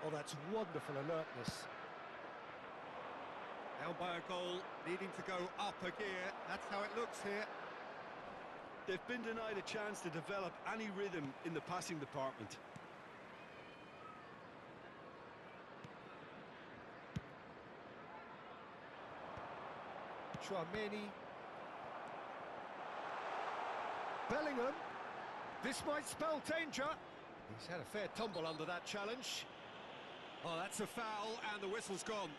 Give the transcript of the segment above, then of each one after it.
Oh, that's wonderful alertness. Down by a goal, needing to go up a gear. That's how it looks here. They've been denied a chance to develop any rhythm in the passing department. Tchouameni. Bellingham. This might spell danger. He's had a fair tumble under that challenge. Oh, that's a foul, and the whistle's gone.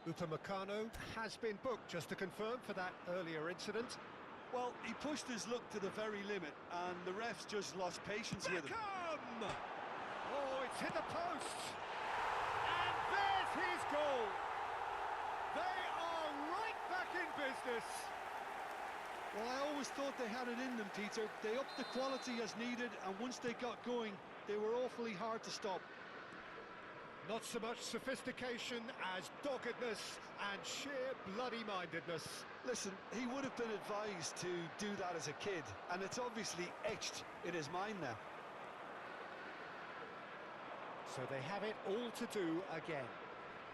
Upamecano has been booked, just to confirm, for that earlier incident. Well, he pushed his luck to the very limit, and the refs just lost patience with him. Beckham! Oh, it's hit the post! And there's his goal! They are right back in business! Well, I always thought they had it in them, Peter. They upped the quality as needed, and once they got going, they were awfully hard to stop. Not so much sophistication as doggedness and sheer bloody-mindedness. Listen, he would have been advised to do that as a kid, and it's obviously etched in his mind now. So they have it all to do again.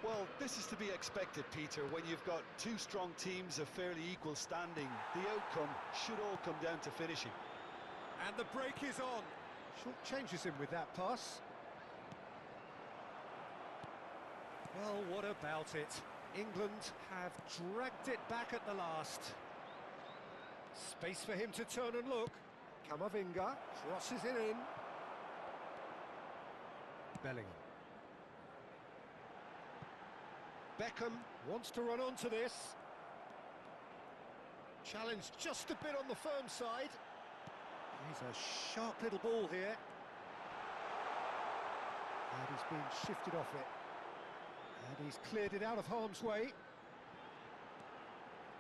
Well, this is to be expected, Peter. When you've got two strong teams of fairly equal standing, the outcome should all come down to finishing. And the break is on. Short changes him with that pass. Well, what about it? England have dragged it back at the last. Space for him to turn and look. Camavinga crosses it in. Bellingham. Beckham wants to run onto this. Challenge just a bit on the firm side. He's a sharp little ball here. And he's been shifted off it. And he's cleared it out of harm's way.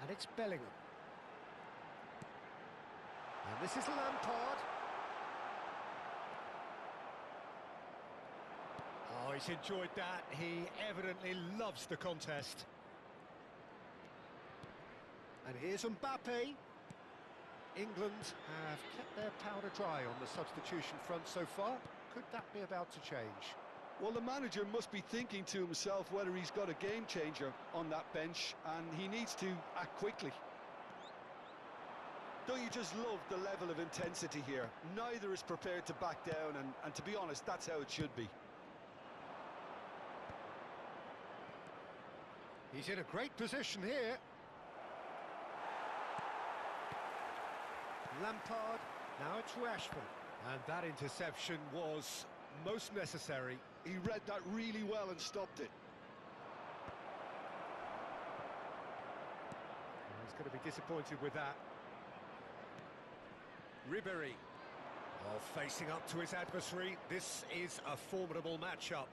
And it's Bellingham. And this is Lampard. Oh, he's enjoyed that. He evidently loves the contest. And here's Mbappe. England have kept their powder dry on the substitution front so far. Could that be about to change? Well, the manager must be thinking to himself whether he's got a game changer on that bench, and he needs to act quickly. Don't you just love the level of intensity here? Neither is prepared to back down, and to be honest, that's how it should be. He's in a great position here. Lampard, now it's Rashford. And that interception was most necessary. He read that really well and stopped it. He's going to be disappointed with that. Ribéry. Oh, facing up to his adversary, this is a formidable matchup.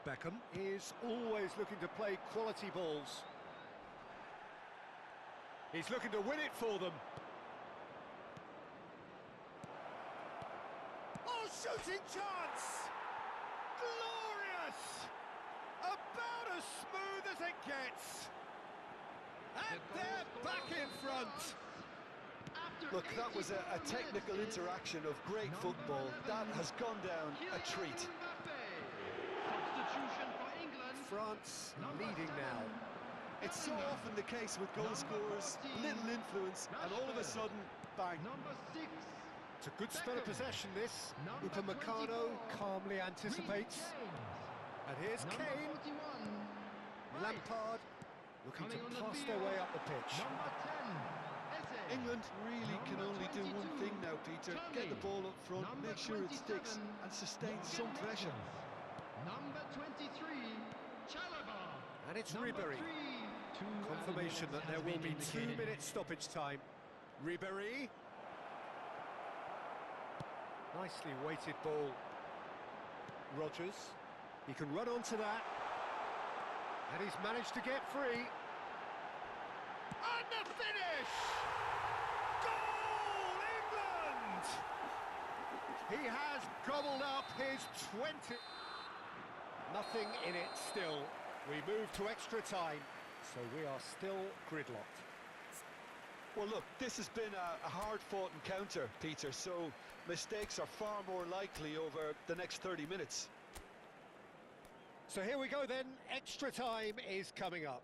Beckham is always looking to play quality balls. He's looking to win it for them. Oh, shooting chance! Glorious! About as smooth as it gets. And they're back in front. Look, that was a technical interaction of great football. That has gone down a treat. Substitution for England. France leading now. It's so often the case with goal scorers, little influence, and all of a sudden, bang. Number 6. It's a good spell of possession, this. Upamecano calmly anticipates. And here's Kane. Lampard looking to pass their way up the pitch. Number 10. England really can only do one thing now, Peter. Get the ball up front, make sure it sticks, and sustain some pressure. Number 23, Chalobah. And it's Ribéry. Confirmation that there will be 2 minutes stoppage time. Ribéry. Nicely weighted ball. Rodgers. He can run onto that. And he's managed to get free. And the finish! Goal, England! He has gobbled up his 20. Nothing in it still. We move to extra time, so we are still gridlocked. Well, look, this has been a hard-fought encounter, Peter, so mistakes are far more likely over the next 30 minutes. So here we go then, extra time is coming up.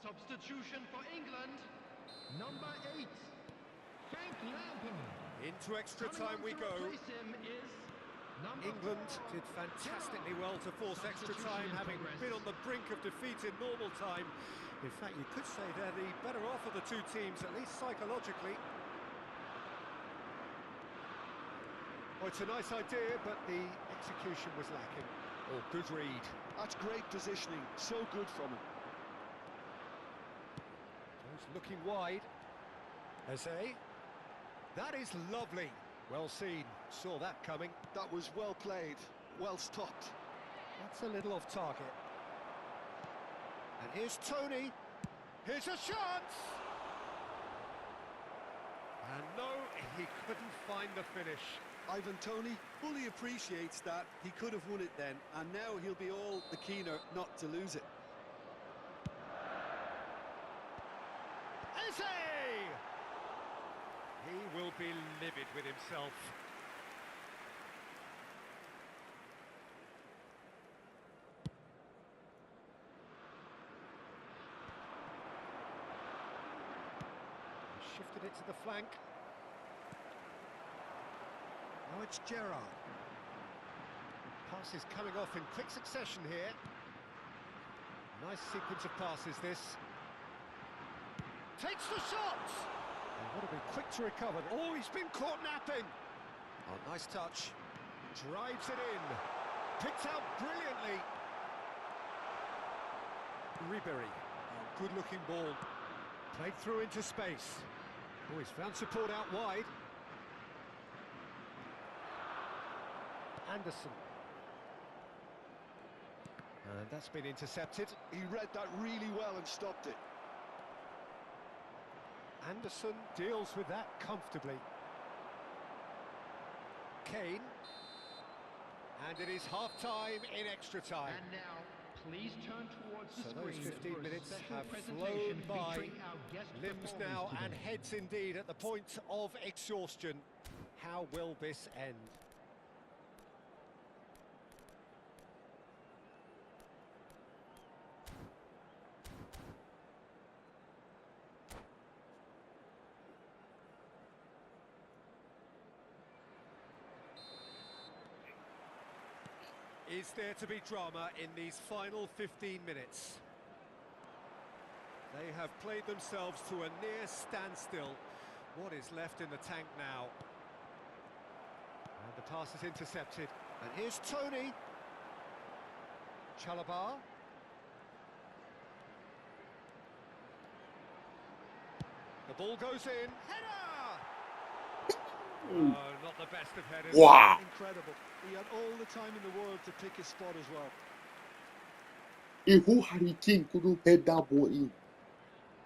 Substitution for England, number 8, Frank Lampard. Into extra Coming time on we to go. replace him is number England 4, did fantastically well to force extra time, Substitution in having progress. been on the brink of defeat in normal time. In fact, you could say they're the better off of the two teams, at least psychologically. Well, it's a nice idea, but the execution was lacking. Oh, good read. That's great positioning, so good from him. He's looking wide. Eze. That is lovely. Well seen. Saw that coming. That was well played, well stopped. That's a little off target. And here's Tony. Here's a chance! And no, he couldn't find the finish. Ivan Toney fully appreciates that. He could have won it then, and now he'll be all the keener not to lose it. Eze! He will be livid with himself. Shifted it to the flank. Now it's Gerrard. Passes coming off in quick succession here. Nice sequence of passes this. Takes the shot! And would have been quick to recover. Oh, he's been caught napping. Oh, nice touch. Drives it in. Picked out brilliantly. Ribery. Oh, good-looking ball. Played through into space. Oh, he's found support out wide. Anderson. And that's been intercepted. He read that really well and stopped it. Anderson deals with that comfortably. Kane. And it is half-time in extra time. And now, please turn towards the So those screen 15 for a minutes special have presentation flown by. featuring our guest Limbs performers now and today. heads indeed at the point of exhaustion. How will this end? Is there to be drama in these final 15 minutes? They have played themselves to a near standstill. What is left in the tank now? And the pass is intercepted. And here's Tony. Chalobah. The ball goes in. Header! Oh, not the best of headers. Wow. Incredible. He had all the time in the world to pick his spot as well. A whole hurricane couldn't head that ball in.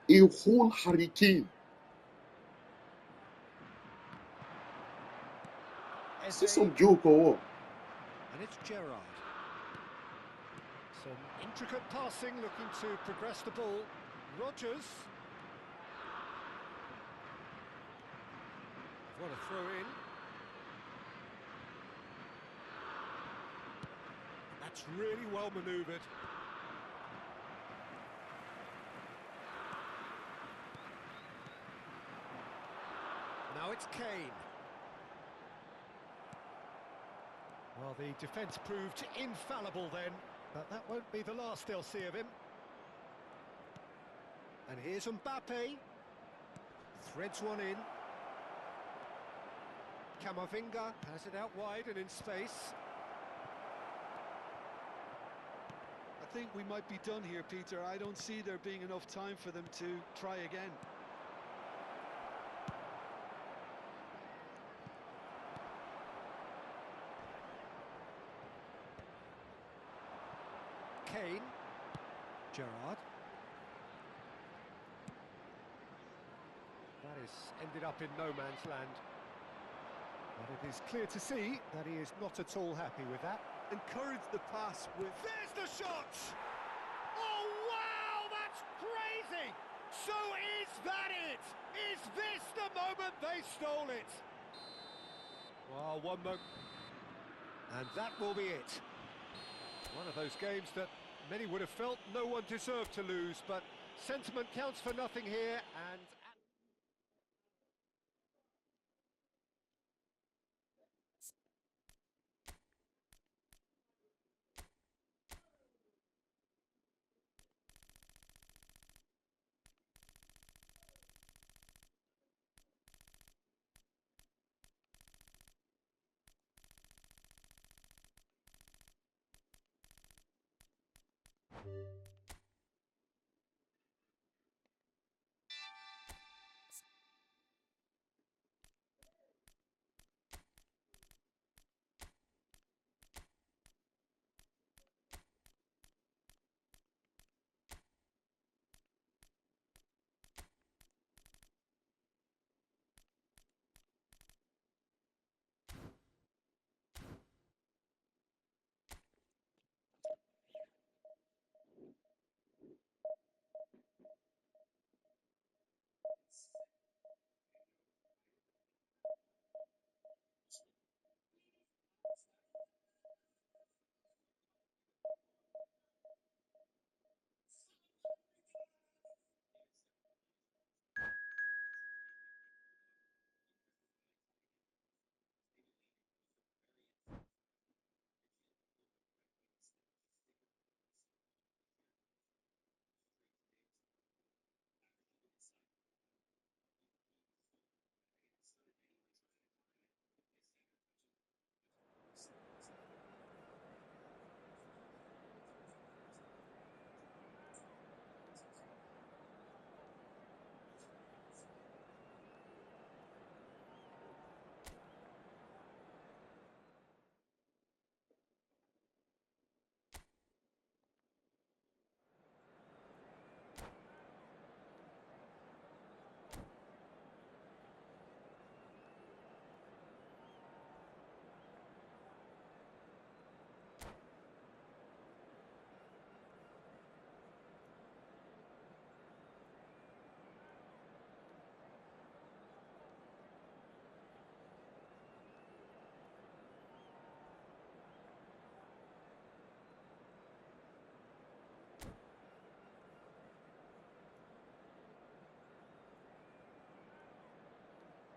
A whole hurricane. Is this Eze. some joke or what? And it's Gerrard. Some intricate passing, looking to progress the ball. Rodgers. What a throw in. That's really well manoeuvred. Now it's Kane. Well, the defence proved infallible then, but that won't be the last they'll see of him. And here's Mbappe. Threads one in. Camavinga has it out wide and in space. I think we might be done here, Peter. I don't see there being enough time for them to try again. Kane. Gerrard. That is ended up in no man's land. But it is clear to see that he is not at all happy with that. Encourage the pass with... There's the shot! Oh, wow, that's crazy! So is that it? Is this the moment they stole it? Well, one moment. And that will be it. One of those games that many would have felt no one deserved to lose, but sentiment counts for nothing here, and...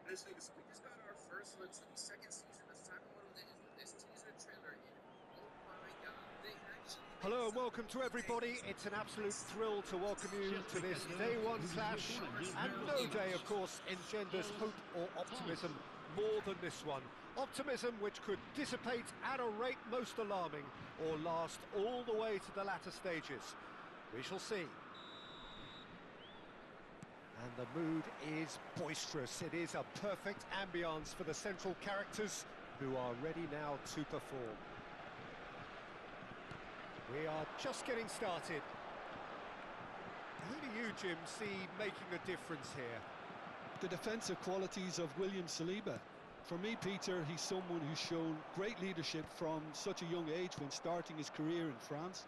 This week, we just got our first glimpse of the second season of Cyber World Legends with this teaser trailer, and oh my god, they actually... Hello and welcome to everybody. It's an absolute thrill to welcome you to this day one clash, and no day, of course, engenders hope or optimism more than this one. Optimism which could dissipate at a rate most alarming, or last all the way to the latter stages. We shall see. And the mood is boisterous. It is a perfect ambience for the central characters who are ready now to perform. We are just getting started. Who do you, Jim, see making a difference here? The defensive qualities of William Saliba. For me, Peter, he's someone who's shown great leadership from such a young age when starting his career in France.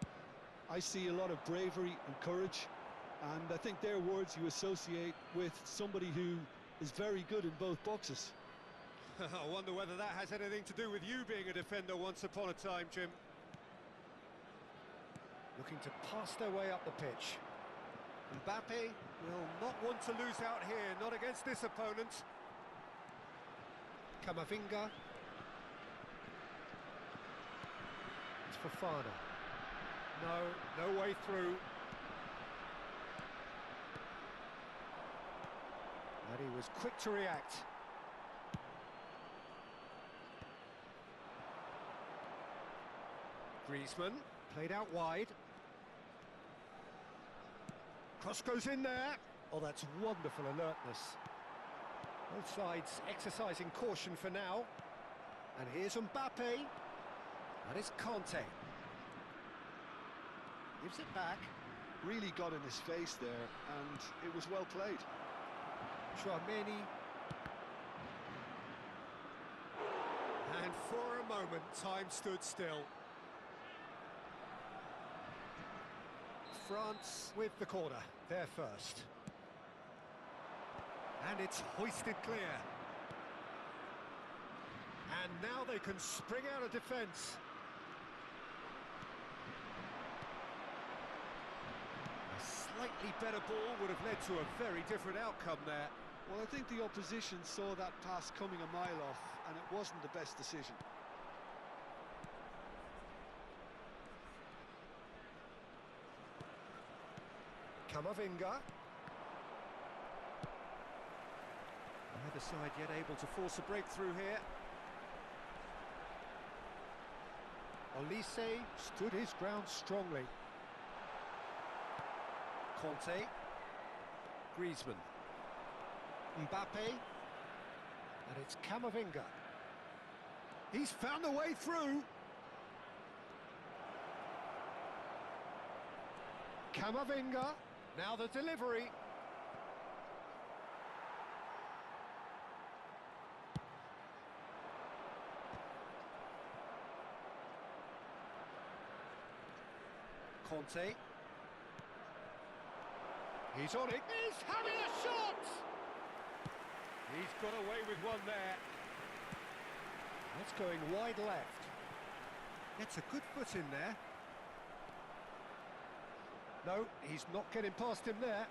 I see a lot of bravery and courage, and I think they're words you associate with somebody who is very good in both boxes. I wonder whether that has anything to do with you being a defender once upon a time, Jim. Looking to pass their way up the pitch. Mbappe will not want to lose out here, not against this opponent. Camavinga. It's Fofana. No way through. And he was quick to react. Griezmann, played out wide. Cross goes in there. Oh, that's wonderful alertness. Both sides exercising caution for now. And here's Mbappe. And it's Conte. Gives it back. Really got in his face there, and it was well played. Chouameni. And for a moment, time stood still. France with the corner, there first. And it's hoisted clear. And now they can spring out of defence. A slightly better ball would have led to a very different outcome there. Well, I think the opposition saw that pass coming a mile off, and it wasn't the best decision. Camavinga. Neither side yet able to force a breakthrough here. Olise stood his ground strongly. Conte. Griezmann. Mbappe. And it's Camavinga. He's found a way through. Camavinga. Now the delivery. Conte. He's on it. He's having a shot! He's got away with one there. That's going wide left. Gets a good foot in there. No, he's not getting past him there.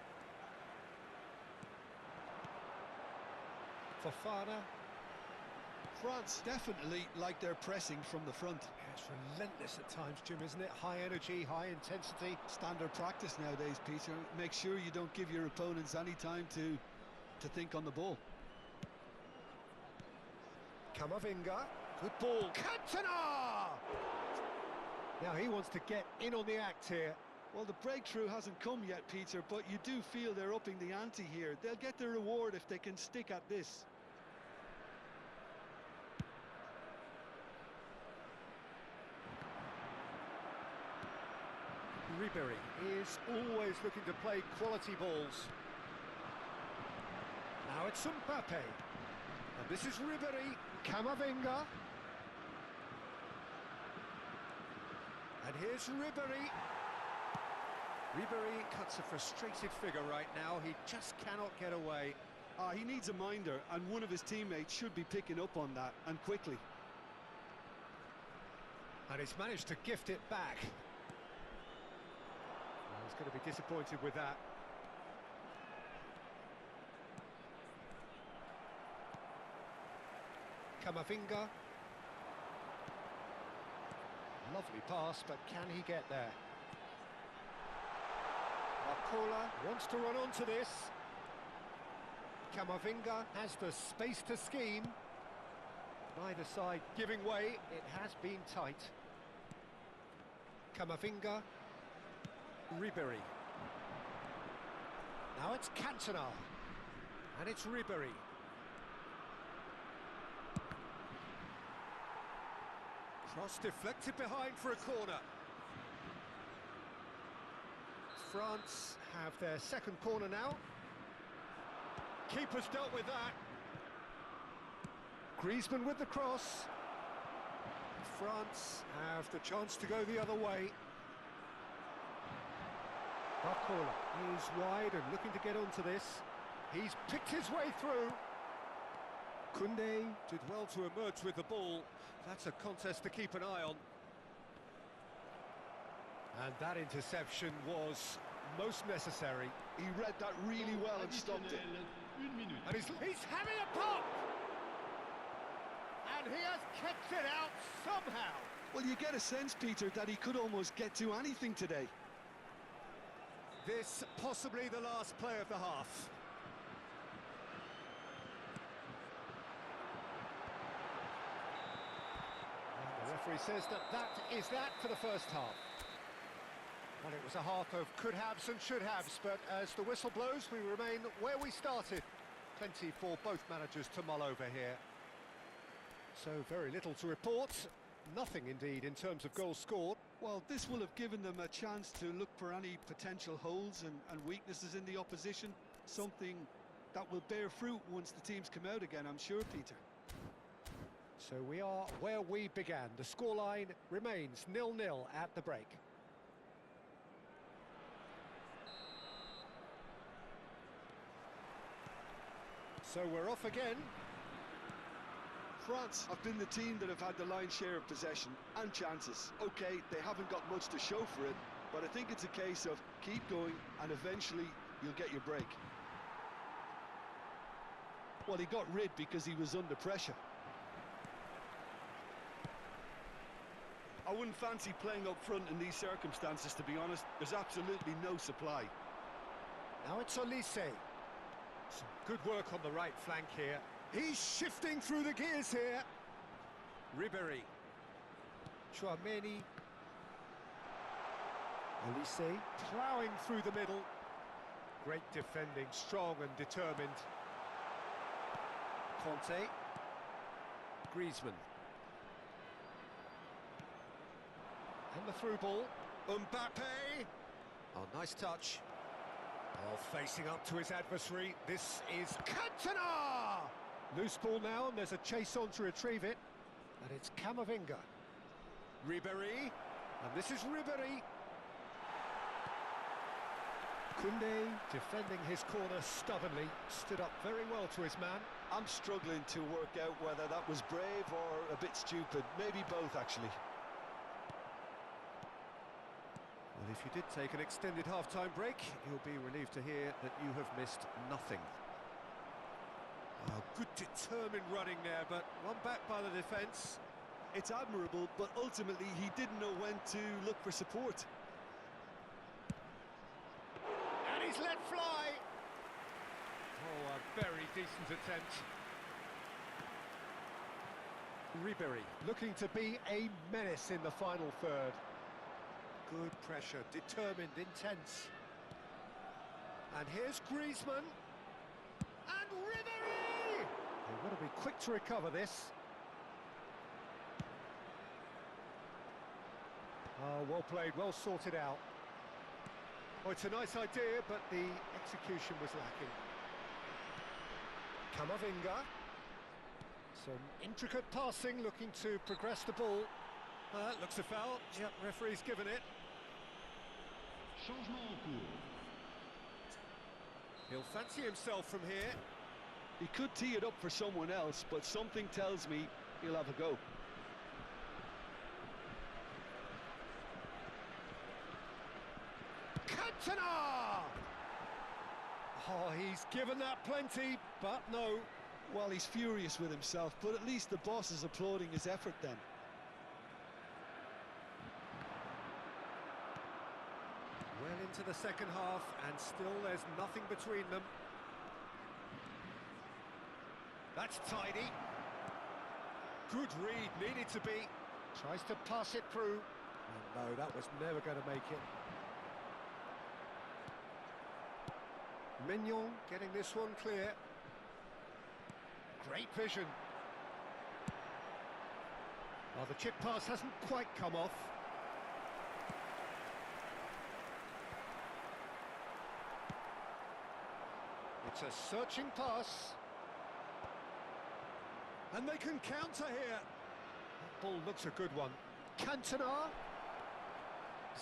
Fofana. France definitely like their pressing from the front. Yeah, it's relentless at times, Jim, isn't it? High energy, high intensity. Standard practice nowadays, Peter. Make sure you don't give your opponents any time to think on the ball. Camavinga. Good ball. Cantona! Now he wants to get in on the act here. Well, the breakthrough hasn't come yet, Peter, but you do feel they're upping the ante here. They'll get their reward if they can stick at this. Ribéry is always looking to play quality balls. Now it's Mbappe. And this is Ribéry. Camavinga. And here's Ribéry. Ribéry cuts a frustrated figure right now. He just cannot get away. He needs a minder, and one of his teammates should be picking up on that, and quickly. And he's managed to gift it back. Well, he's going to be disappointed with that. Camavinga. Lovely pass, but can he get there? Barcola wants to run onto this. Camavinga has the space to scheme. Neither side giving way. It has been tight. Camavinga. Ribéry. Now it's Cantona. And it's Ribéry. Cross deflected behind for a corner. France have their second corner now. Keeper's dealt with that. Griezmann with the cross. France have the chance to go the other way. Barcola is wide and looking to get onto this. He's picked his way through. Koundé did well to emerge with the ball. That's a contest to keep an eye on. And that interception was most necessary. He read that really well and stopped it. And he's having a pop! And he has kept it out somehow. Well, you get a sense, Peter, that he could almost get to anything today. This possibly the last play of the half. referee says that that for the first half. Well, it was a half of could-haves and should-haves, but as the whistle blows, we remain where we started. Plenty for both managers to mull over here. So very little to report. Nothing, indeed, in terms of goals scored. Well, this will have given them a chance to look for any potential holes and weaknesses in the opposition. Something that will bear fruit once the teams come out again, I'm sure, Peter. So we are where we began. The scoreline remains 0-0 at the break. So we're off again. France have been the team that have had the lion's share of possession and chances. OK, they haven't got much to show for it, but I think it's a case of keep going and eventually you'll get your break. Well, he got rid because he was under pressure. I wouldn't fancy playing up front in these circumstances, to be honest. There's absolutely no supply. Now it's Olise. Some good work on the right flank here. He's shifting through the gears here. Ribéry. Chouameni. Olise ploughing through the middle. Great defending, strong and determined. Conte. Griezmann. And the through ball. Mbappe. Oh, nice touch. Oh, facing up to his adversary. This is Cantona! Loose ball now, and there's a chase on to retrieve it. And it's Camavinga. Ribéry. And this is Ribéry. Koundé defending his corner stubbornly. Stood up very well to his man. I'm struggling to work out whether that was brave or a bit stupid. Maybe both, actually. Well, if you did take an extended half-time break, you'll be relieved to hear that you have missed nothing. Oh, good determined running there, but one back by the defence. It's admirable, but ultimately he didn't know when to look for support. And he's let fly! Oh, a very decent attempt. Ribéry looking to be a menace in the final third. Good pressure, determined, intense. And here's Griezmann. And Ribéry! They've got to be quick to recover this. Oh, well played, well sorted out. Oh, it's a nice idea, but the execution was lacking. Camavinga. Some intricate passing, looking to progress the ball. Looks a foul. Yep, referee's given it. Changement en cours. He'll fancy himself from here. He could tee it up for someone else, but something tells me he'll have a go. Cantona! Oh, he's given that plenty, but no. Well, he's furious with himself, but at least the boss is applauding his effort then. Well into the second half, and still there's nothing between them. That's tidy. Good read, needed to be. Tries to pass it through. And no, that was never going to make it. Mignon getting this one clear. Great vision. Oh, the chip pass hasn't quite come off. It's a searching pass. And they can counter here. That ball looks a good one. Cantona.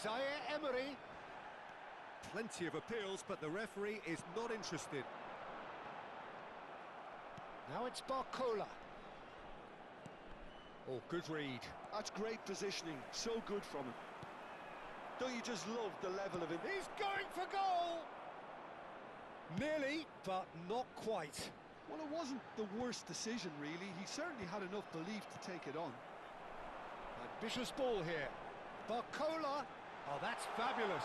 Zaire Emery. Plenty of appeals, but the referee is not interested. Now it's Barcola. Oh, good read. That's great positioning, so good from him. Don't you just love the level of it? He's going for goal! Nearly, but not quite. Well, it wasn't the worst decision, really. He certainly had enough belief to take it on. Ambitious ball here. Barcola. Oh, that's fabulous.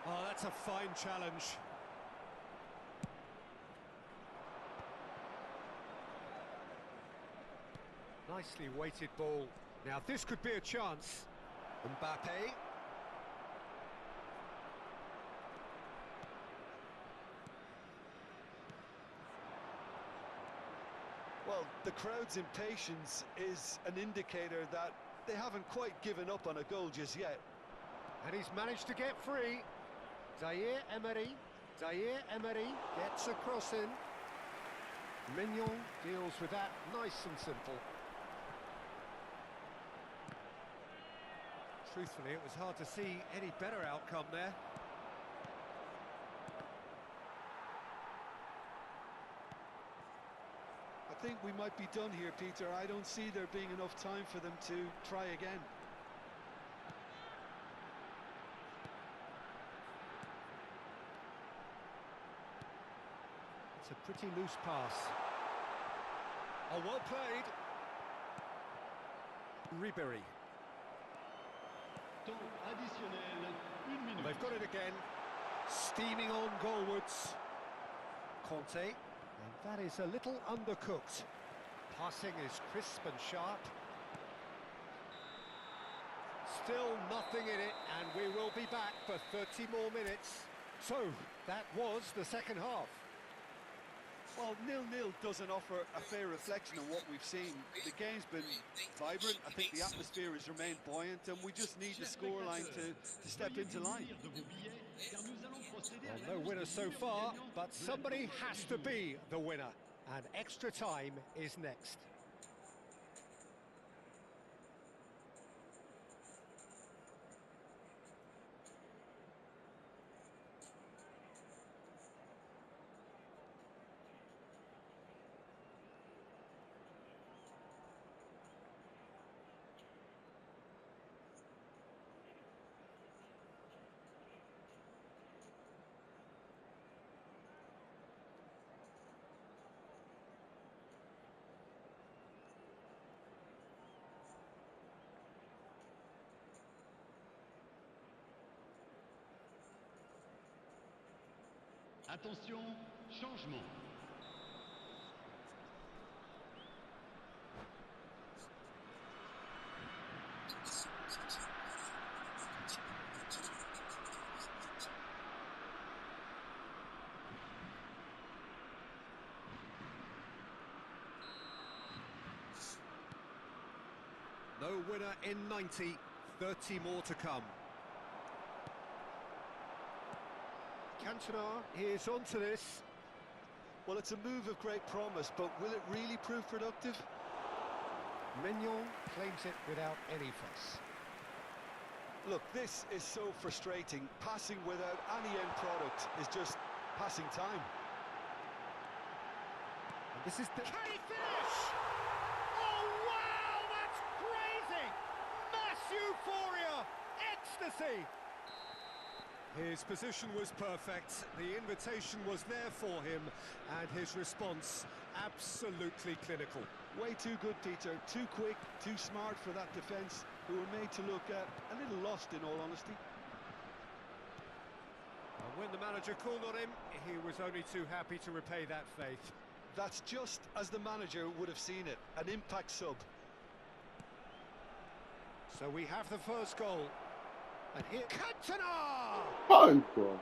Oh, that's a fine challenge. Nicely weighted ball. Now this could be a chance. Mbappe. Well, the crowd's impatience is an indicator that they haven't quite given up on a goal just yet. And he's managed to get free. Zaire Emery. Zaire Emery gets a cross in. Mignon deals with that nice and simple. Truthfully, it was hard to see any better outcome there. I think we might be done here, Peter. I don't see there being enough time for them to try again. It's a pretty loose pass. Oh, well played. Ribéry. Temps additionnel, 1 minute. They've got it again. Steaming on goalwards. Conte. And that is a little undercooked. Passing is crisp and sharp. Still nothing in it, and we will be back for 30 more minutes. So, that was the second half. Well, 0-0 doesn't offer a fair reflection of what we've seen. The game's been vibrant. I think the atmosphere has remained buoyant, and we just need the scoreline to step into line. Well, no winner so far, but somebody has to be the winner. And extra time is next. Attention, changement. No winner in 90, 30 more to come. Cantona is onto this. Well, it's a move of great promise, but will it really prove productive? Mignon claims it without any fuss. Look, this is so frustrating. Passing without any end product is just passing time. And this is the... Can he finish? Oh, wow, that's crazy! Mass euphoria! Ecstasy! His position was perfect, the invitation was there for him, and his response absolutely clinical. Way too good, Peter. Too quick, too smart for that defence, who were made to look a little lost, in all honesty. And when the manager called on him, he was only too happy to repay that faith. That's just as the manager would have seen it, an impact sub. So we have the first goal. And here, Cantona! Oh, God.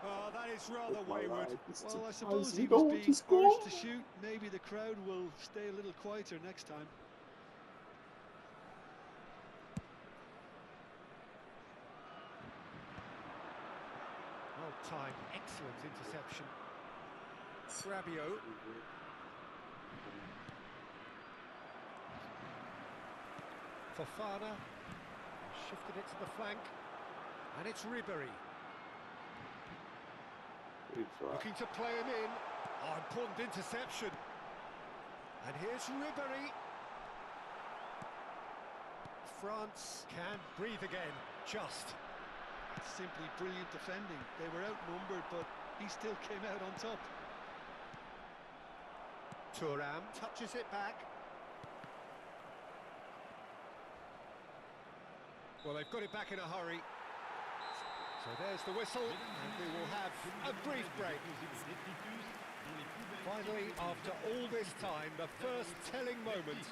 Oh, that is rather Oh, my wayward. life. It's Well, I just- suppose you he don't was want being to score. urged to shoot. Maybe the crowd will stay a little quieter next time. Well timed, excellent interception. Rabiot. Fofana shifted it to the flank, and it's Ribéry looking to play him in. Oh, important interception. And here's Ribéry. France can breathe again, just. Simply brilliant defending. They were outnumbered, but he still came out on top. Thuram touches it back. Well, they've got it back in a hurry. So there's the whistle, and we will have a brief break. Finally, after all this time, the first telling moment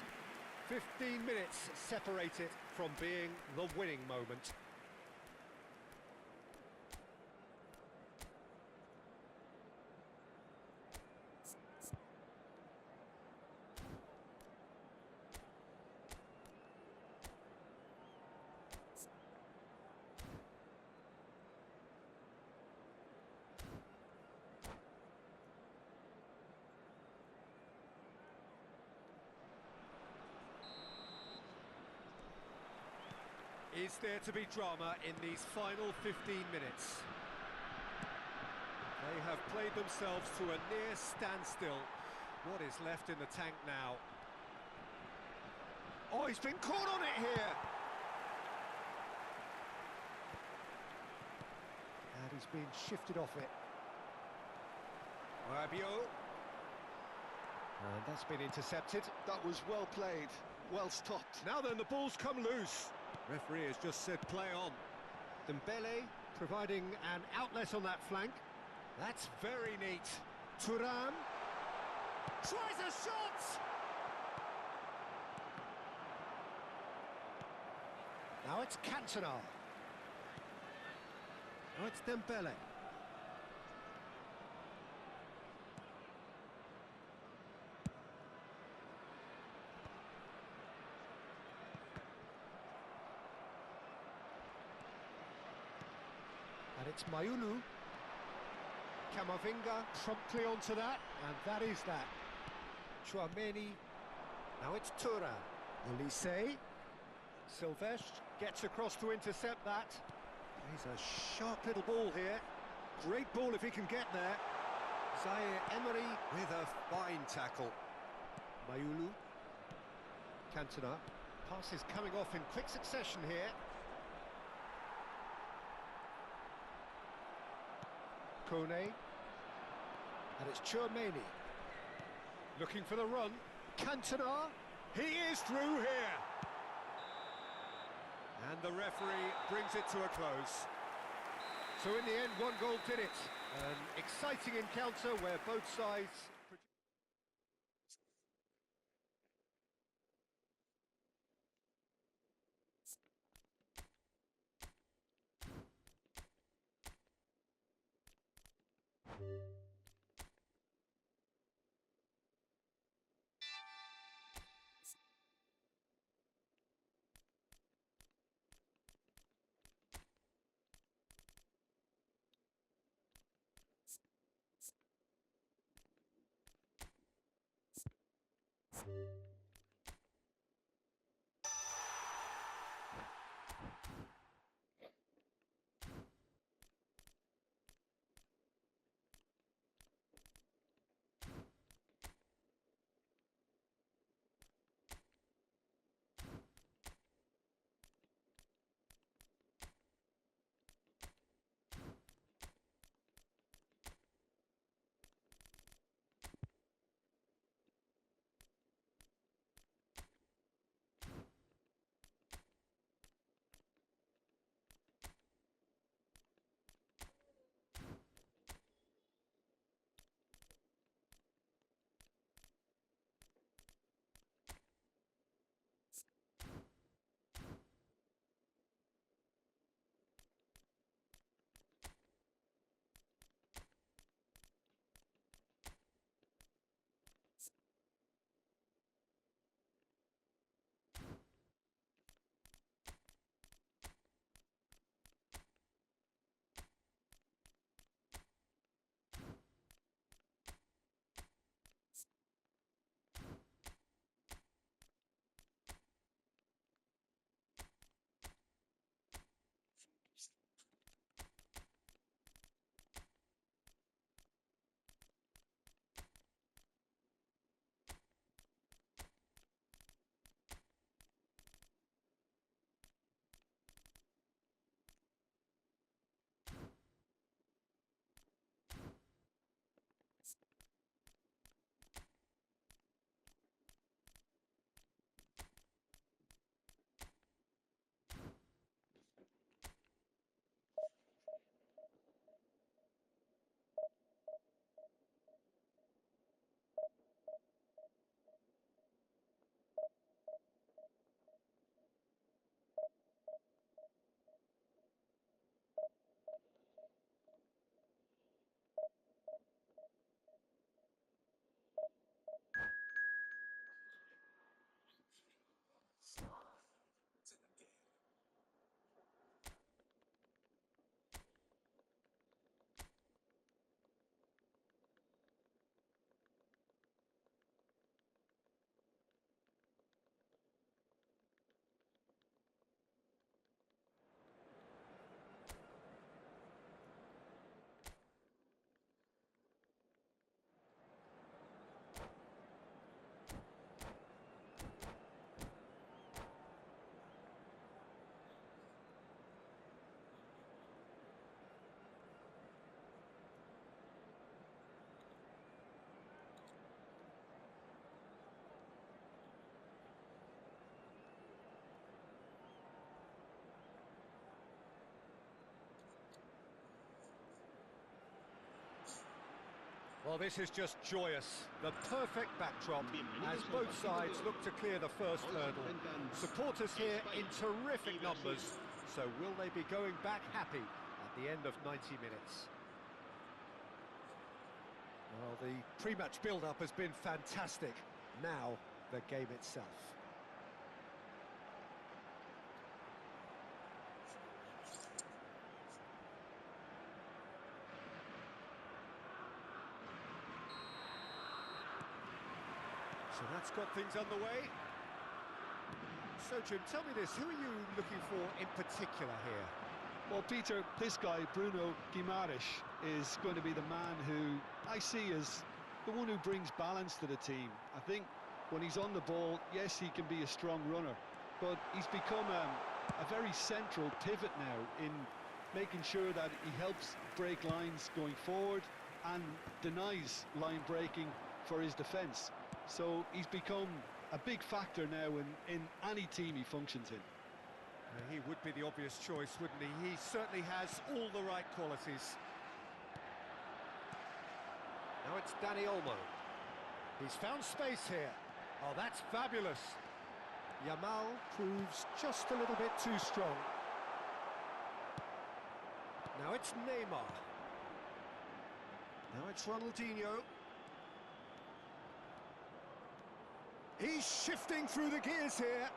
15 minutes separate it from being the winning moment. Is there to be drama in these final 15 minutes? They have played themselves to a near standstill. What is left in the tank now? Oh, he's been caught on it here! And he's been shifted off it. Rabiot. And that's been intercepted. That was well played, well stopped. Now then, the ball's come loose. Referee has just said play on. Dembele providing an outlet on that flank. That's very neat. Thuram tries a shot! Now it's Cantona. Now it's Dembele. And it's Mayulu. Camavinga promptly onto that, and that is that. Chouameni. Now it's Thuram. Olise. Silvestre gets across to intercept that. He's a sharp little ball here. Great ball if he can get there. Zaire Emery with a fine tackle. Mayulu. Cantona. Passes coming off in quick succession here. Kone. And it's Chouameni. Looking for the run. Cantona. He is through here. And the referee brings it to a close. So in the end, one goal did it. An exciting encounter where both sides... Well, this is just joyous. The perfect backdrop as both sides look to clear the first hurdle. Supporters here in terrific numbers. So will they be going back happy at the end of 90 minutes? Well, the pre-match build-up has been fantastic. Now, the game itself. So that's got things underway. So, Jim, tell me this, who are you looking for in particular here? Well, Peter, this guy, Bruno Guimaraes, is going to be the man who I see as the one who brings balance to the team. I think when he's on the ball, yes, he can be a strong runner, but he's become a very central pivot now in making sure that he helps break lines going forward and denies line breaking for his defence. So he's become a big factor now in any team he functions in. He would be the obvious choice, wouldn't he? He certainly has all the right qualities. Now it's Dani Olmo. He's found space here. Oh, that's fabulous. Yamal proves just a little bit too strong. Now it's Neymar. Now it's Ronaldinho. He's shifting through the gears here.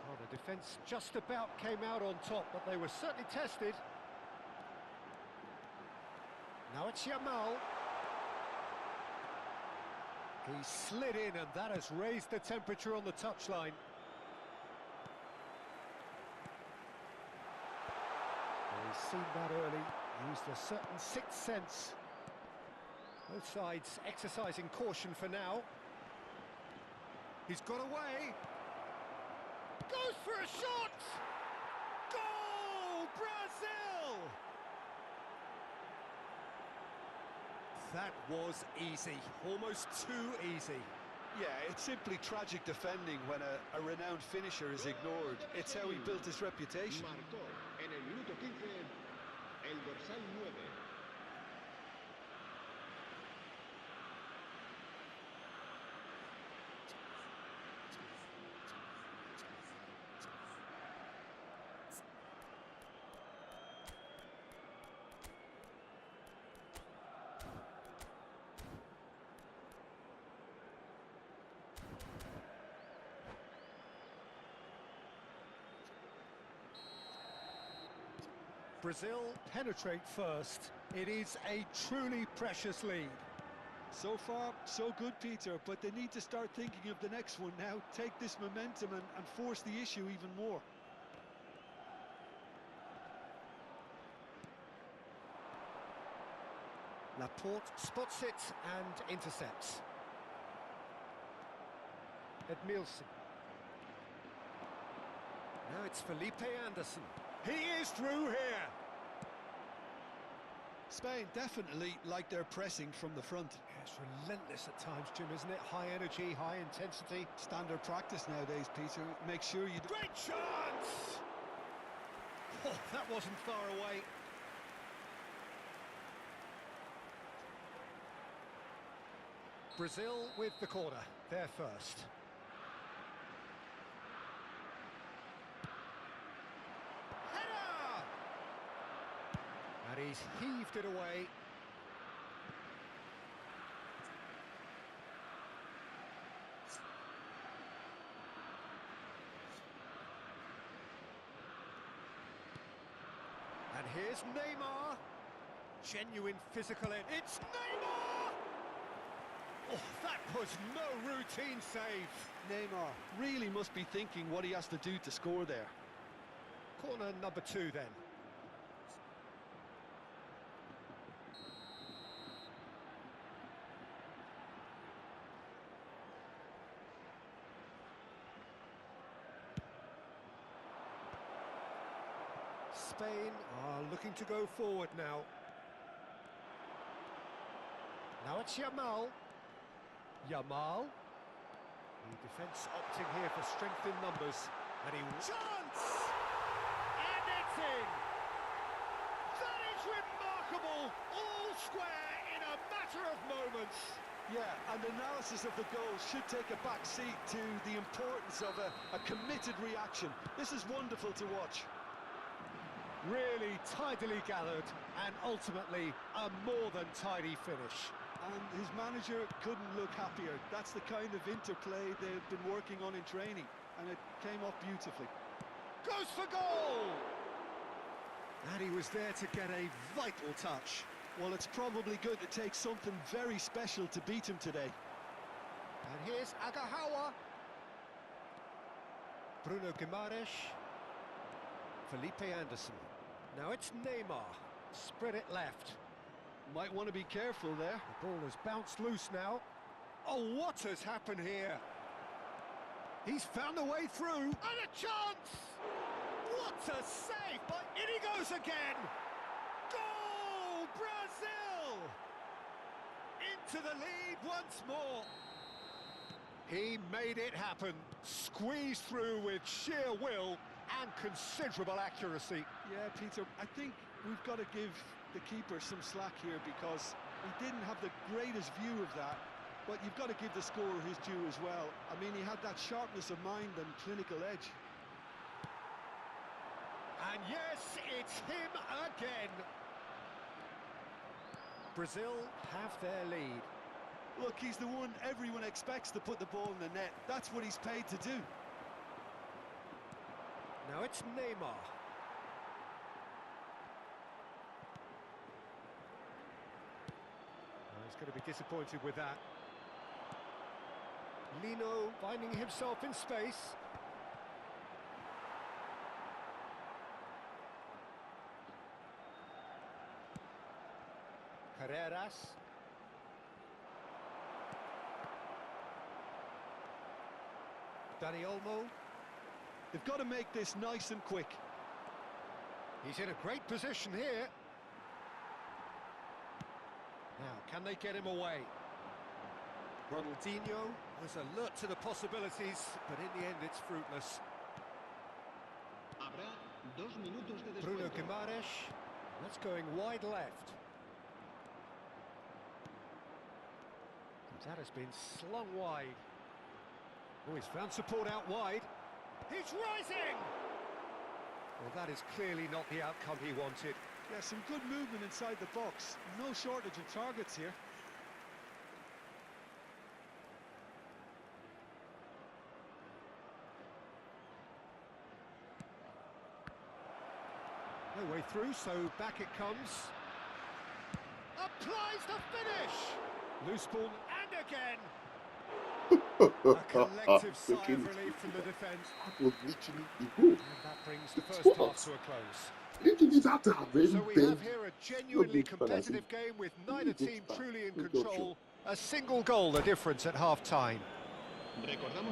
Well, the defence just about came out on top, but they were certainly tested. Now it's Yamal. He slid in, and that has raised the temperature on the touchline. He's seen that early, used a certain sixth sense. Both sides exercising caution for now. He's got away. Goes for a shot! Goal! Brazil! That was easy, almost too easy. Yeah, it's simply tragic defending when a renowned finisher is ignored. It's how he built his reputation. Marcó en el minuto 15 el dorsal 9. Brazil penetrate first. It is a truly precious lead. So far, so good, Peter, but they need to start thinking of the next one now. Take this momentum and force the issue even more. Laporte spots it and intercepts. Edmilson. Now it's Felipe Anderson. He is through here. Spain definitely like their pressing from the front. It's relentless at times, Jim, isn't it? High energy, high intensity. Standard practice nowadays, Peter. Make sure you... Great chance! Oh, that wasn't far away. Brazil with the corner. They're first. Header! And he's heaved it away. And here's Neymar. Genuine physical end. It's Neymar! Oh, that was no routine save. Neymar really must be thinking what he has to do to score there. Corner number 2 then. Spain are looking to go forward now. Now it's Yamal. Yamal. The defence opting here for strength in numbers. And he... Chance! And it's in! That is remarkable! All square in a a matter of moments. Yeah, and analysis of the goal should take a back seat to the importance of a committed reaction. This is wonderful to watch. Really tidily gathered, and ultimately a more than tidy finish. And his manager couldn't look happier. That's the kind of interplay they've been working on in training, and it came off beautifully. Goes for goal! And he was there to get a vital touch. Well, it's probably going to take something very special to beat him today. And here's Agahawa. Bruno Guimaraes. Felipe Anderson. Now it's Neymar. Spread it left. Might want to be careful there. The ball has bounced loose now. Oh, what has happened here? He's found a way through. And a chance! What a save! But in he goes again! Goal! Brazil! Into the lead once more. He made it happen. Squeezed through with sheer will and considerable accuracy. Yeah, Peter, I think we've got to give the keeper some slack here because he didn't have the greatest view of that, but you've got to give the scorer his due as well. I mean, he had that sharpness of mind and clinical edge. And yes, it's him again. Brazil have their lead. Look, he's the one everyone expects to put the ball in the net. That's what he's paid to do. Now it's Neymar. He's going to be disappointed with that. Lino finding himself in space. Carreras. Dani Olmo. They've got to make this nice and quick. He's in a great position here. Now, can they get him away? Ronaldinho was alert to the possibilities, but in the end it's fruitless. Habrá 2 minutos de Bruno descuento. Guimaraes. That's going wide left. That has been slung wide. Oh, he's found support out wide. He's rising! Well, that is clearly not the outcome he wanted. Yeah, some good movement inside the box. No shortage of targets here. No way through, so back it comes. Applies the finish! Loose ball, and again! A collective sigh of relief from the defence. That was literally the goal. And that brings the first half to a close. Literally, that's a very So we have here a genuinely competitive game with neither team truly in control. A single goal the difference at half-time.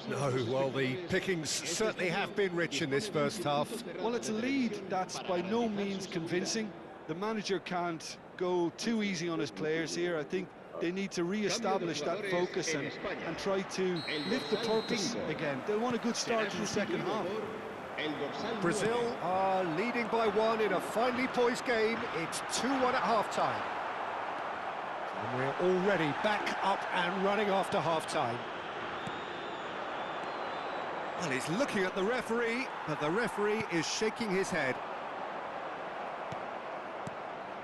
No, well, the pickings certainly have been rich in this first half. Well, it's a lead that's by no means convincing. The manager can't go too easy on his players here. I think they need to re-establish that focus and try to lift the purpose again. They'll want a good start to the second half. Brazil are leading by 1 in a finely poised game. It's 2-1 at half-time. And we're already back up and running after half-time. Well, he's looking at the referee, but the referee is shaking his head.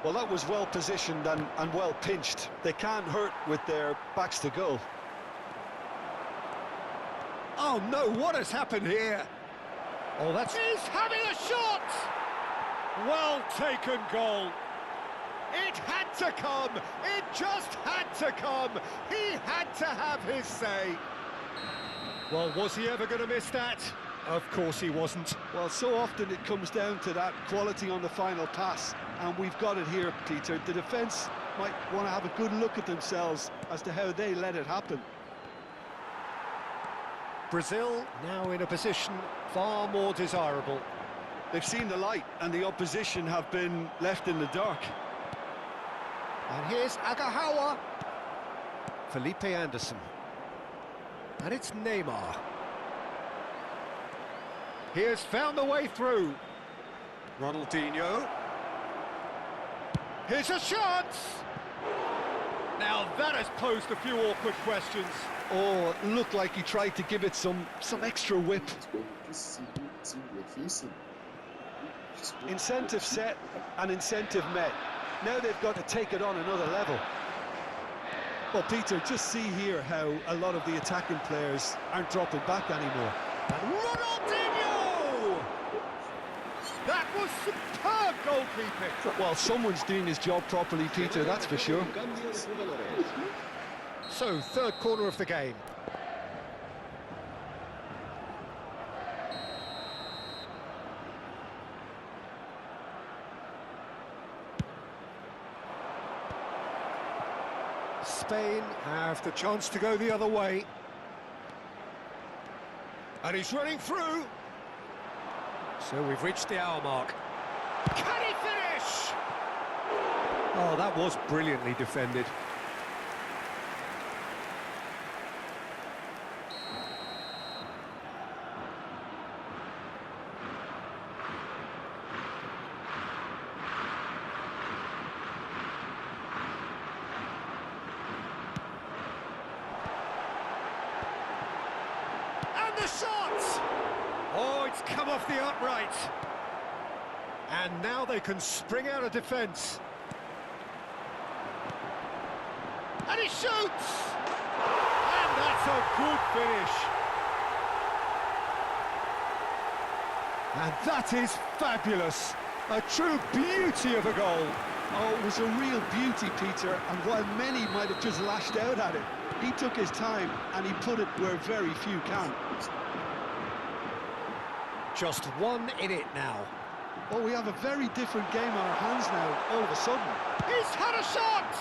Well, that was well positioned and well pinched. They can't hurt with their backs to goal. Oh no, what has happened here? Oh, that's... He's having a shot! Well taken goal. It had to come. It just had to come. He had to have his say. Well, was he ever going to miss that? Of course he wasn't. Well, so often it comes down to that quality on the final pass, and we've got it here, Peter. The defence might want to have a good look at themselves as to how they let it happen. Brazil now in a position far more desirable. They've seen the light, and the opposition have been left in the dark. And here's Agahawa. Felipe Anderson. And it's Neymar. He has found the way through. Ronaldinho. Here's a chance! Now that has posed a few awkward questions. Oh, it looked like he tried to give it some extra whip. Incentive set and incentive met. Now they've got to take it on another level. Well, Peter, just see here how a lot of the attacking players aren't dropping back anymore. And Ronaldinho! That was superb goalkeeping. Well, someone's doing his job properly, Peter, that's for sure. So, third corner of the game. Spain have the chance to go the other way. And he's running through. So we've reached the hour mark. Can he finish? Oh, that was brilliantly defended. And the shot! Oh, it's come off the upright. And now they can spring out of defence. And he shoots! And that's a good finish. And that is fabulous. A true beauty of a goal. Oh, it was a real beauty, Peter, and while many might have just lashed out at it, he took his time and he put it where very few can. Just 1 in it now. Oh, we have a very different game on our hands now, all of a sudden. He's had a shot!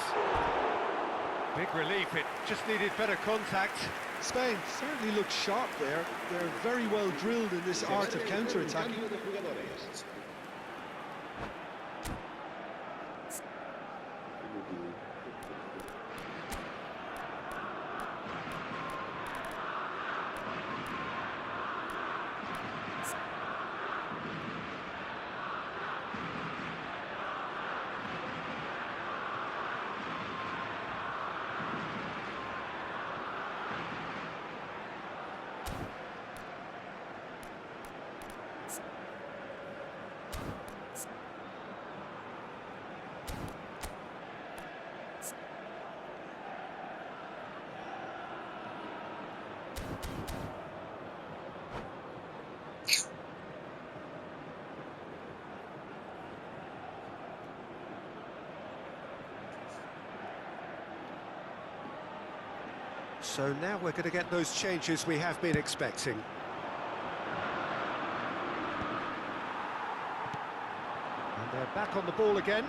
Big relief, it just needed better contact. Spain certainly looks sharp there. They're very well drilled in this art of counter-attacking. So now we're going to get those changes we have been expecting. And they're back on the ball again.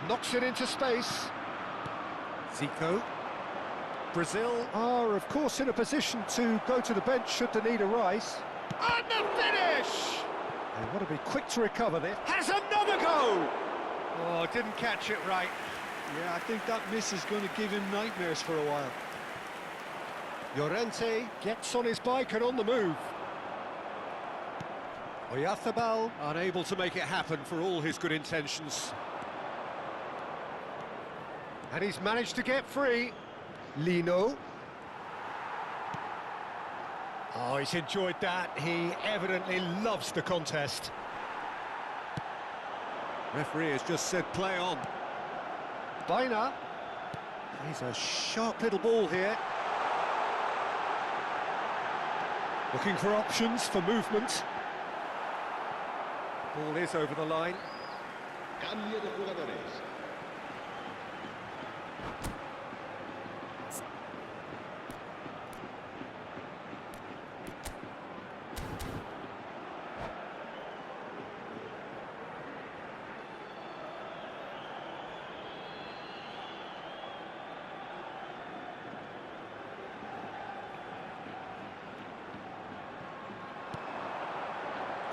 Knocks it into space. Zico. Brazil are, of course, in a position to go to the bench should the need arise. And the finish! They want to be quick to recover this. Has another go! Oh, didn't catch it right. Yeah, I think that miss is going to give him nightmares for a while. Llorente gets on his bike and on the move. Oyarzabal unable to make it happen for all his good intentions. And he's managed to get free. Lino. Oh, he's enjoyed that. He evidently loves the contest. Referee has just said play on. Baina. He's a sharp little ball here. Looking for options for movement. Ball is over the line. Cambio de jugadores.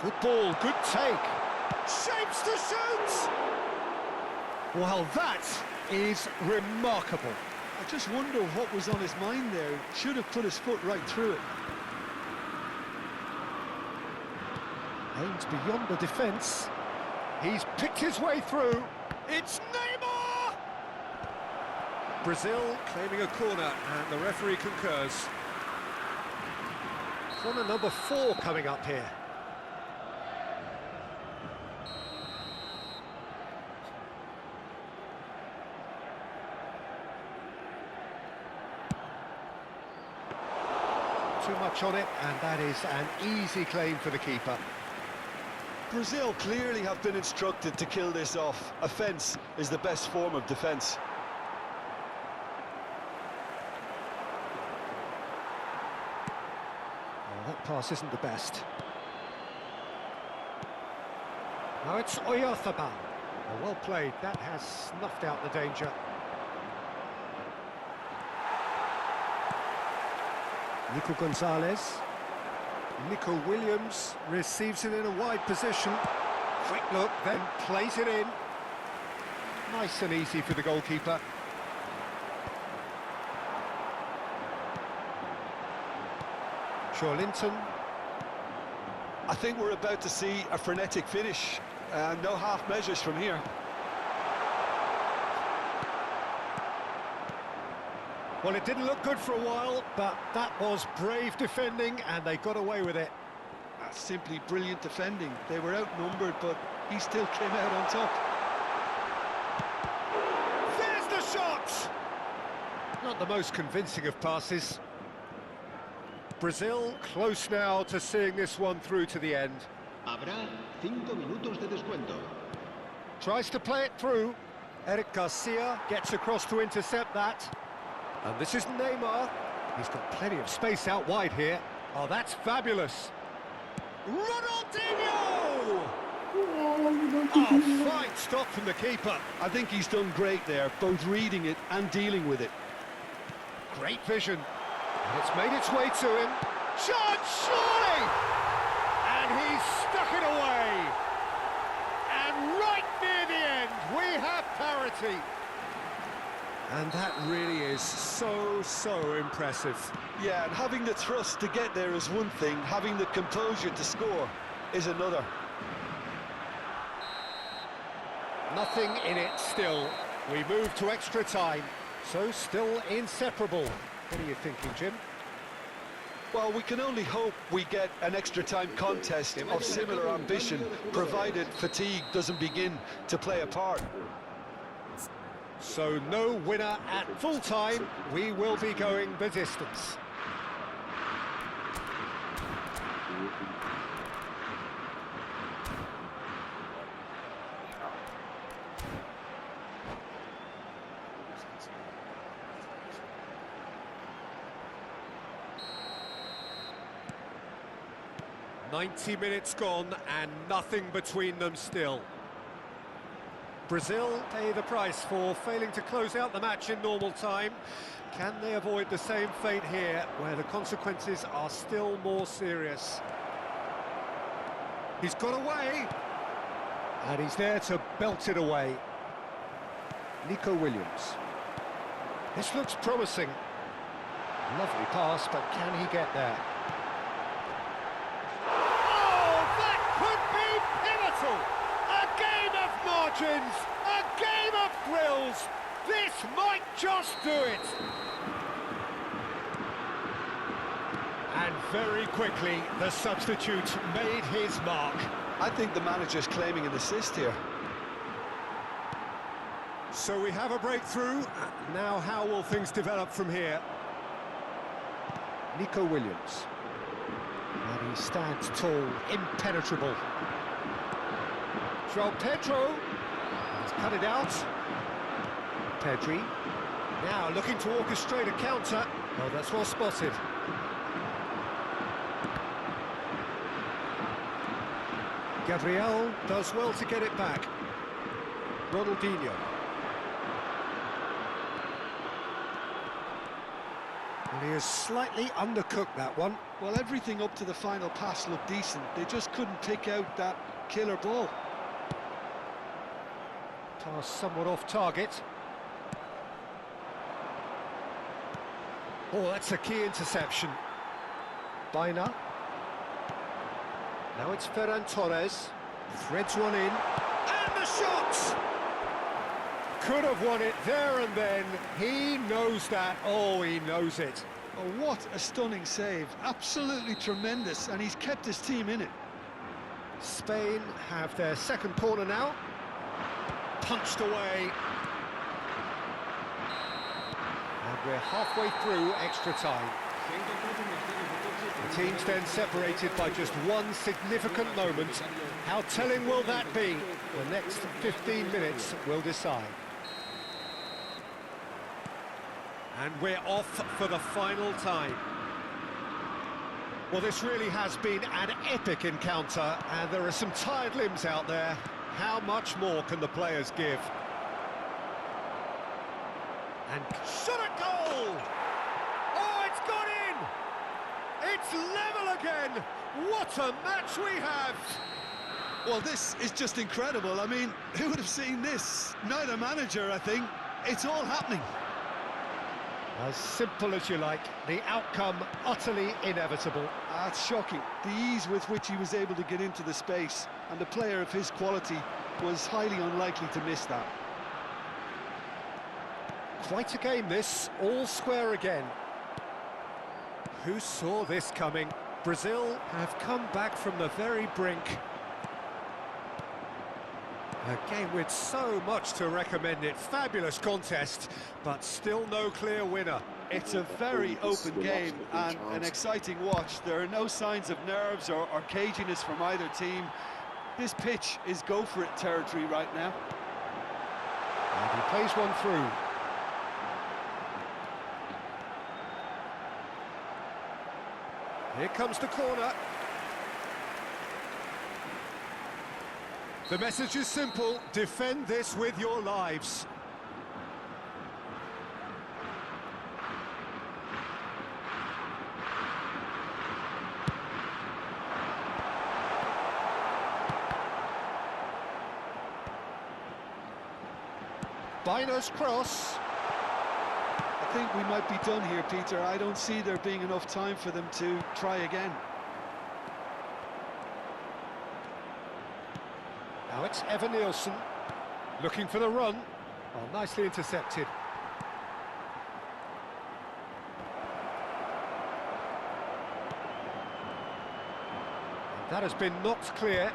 Good ball, good take. Shapes to shoot! Well, that is remarkable. I just wonder what was on his mind there. Should have put his foot right through it. Aims beyond the defence. He's picked his way through. It's Neymar! Brazil claiming a corner, and the referee concurs. Corner number 4 coming up here. Too much on it, and that is an easy claim for the keeper. Brazil clearly have been instructed to kill this off. Offence is the best form of defence. Oh, that pass isn't the best. Now it's Oyarzabal. Oh, well played, that has snuffed out the danger. Nico Gonzalez. Nico Williams receives it in a wide position. Quick look, then plays it in. Nice and easy for the goalkeeper. Joelinton. I think we're about to see a frenetic finish. No half measures from here. Well, it didn't look good for a while, but that was brave defending, and they got away with it. That's simply brilliant defending. They were outnumbered, but he still came out on top. There's the shot! Not the most convincing of passes. Brazil close now to seeing this one through to the end. Habrá 5 minutos de descuento. Tries to play it through. Eric Garcia gets across to intercept that. And this is Neymar. He's got plenty of space out wide here. Oh, that's fabulous. Ronaldinho! Oh, fine stop from the keeper. I think he's done great there, both reading it and dealing with it. Great vision. And it's made its way to him. Shot, surely! And he's stuck it away. And right near the end, we have parity. And that really is so impressive. Yeah, and having the thrust to get there is one thing, having the composure to score is another. Nothing in it still. We move to extra time, so still inseparable. What are you thinking, Jim? Well, we can only hope we get an extra time contest of similar ambition, provided fatigue doesn't begin to play a part. So no winner at full time. We will be going the distance. "90 minutes gone and nothing between them still." Brazil pay the price for failing to close out the match in normal time. Can they avoid the same fate here, where the consequences are still more serious? He's got away, and he's there to belt it away. Nico Williams. This looks promising. Lovely pass, but can he get there? Oh, that could be pivotal! A game of margins, a game of thrills. This might just do it. And very quickly, the substitute made his mark. I think the manager's claiming an assist here. So we have a breakthrough. Now how will things develop from here? Nico Williams. And he stands tall, impenetrable. João Pedro. He's cut it out. Pedri. Now looking to orchestrate a counter. Oh, that's well spotted. Gabriel does well to get it back. Ronaldinho. And he has slightly undercooked that one. Well, everything up to the final pass looked decent. They just couldn't pick out that killer ball. Pass somewhat off target. Oh, that's a key interception. Baena. Now it's Ferran Torres. Threads one in. And the shot! could have won it there and then. He knows that. Oh, he knows it. Oh, what a stunning save. Absolutely tremendous, and he's kept his team in it. Spain have their second corner now. Punched away. And we're halfway through extra time. The teams then separated by just one significant moment. How telling will that be? The next 15 minutes will decide. And we're off for the final time. Well, this really has been an epic encounter, and there are some tired limbs out there. How much more can the players give? And shot a goal! Oh, it's gone in! It's level again! What a match we have! Well, this is just incredible. I mean, who would have seen this? Neither manager, I think. It's all happening. As simple as you like, the outcome utterly inevitable. That's shocking. The ease with which he was able to get into the space, and the player of his quality was highly unlikely to miss that. Quite a game this, all square again. Who saw this coming? Brazil have come back from the very brink. A game with so much to recommend it. Fabulous contest, but still no clear winner. It's a very open game and an exciting watch. There are no signs of nerves or caginess from either team. This pitch is go-for-it territory right now. And he plays one through. Here comes the corner. The message is simple: defend this with your lives. Bino's cross. I think we might be done here, Peter. I don't see there being enough time for them to try again. Now it's Evan Nielsen, looking for the run. Oh, nicely intercepted. That has been knocked clear.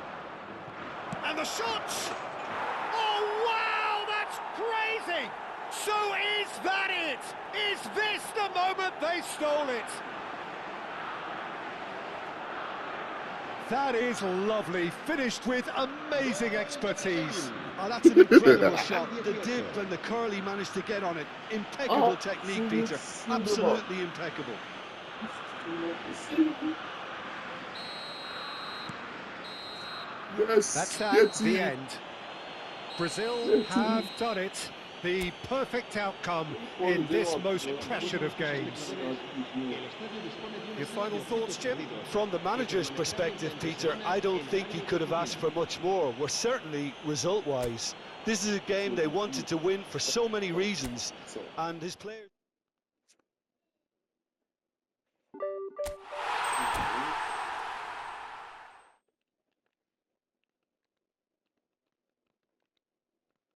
And the shot! Oh, wow, that's crazy! So is that it? Is this the moment they stole it? That is lovely, finished with amazing expertise. Oh, that's an incredible shot. The dip and the curl he managed to get on it. Impeccable technique, Peter. Absolutely impeccable. Yes, That's the it. end. Brazil have done it. The perfect outcome in this most pressured of games. Your final thoughts, Jim? From the manager's perspective, Peter, I don't think he could have asked for much more. Well, certainly result-wise. This is a game they wanted to win for so many reasons, and his players...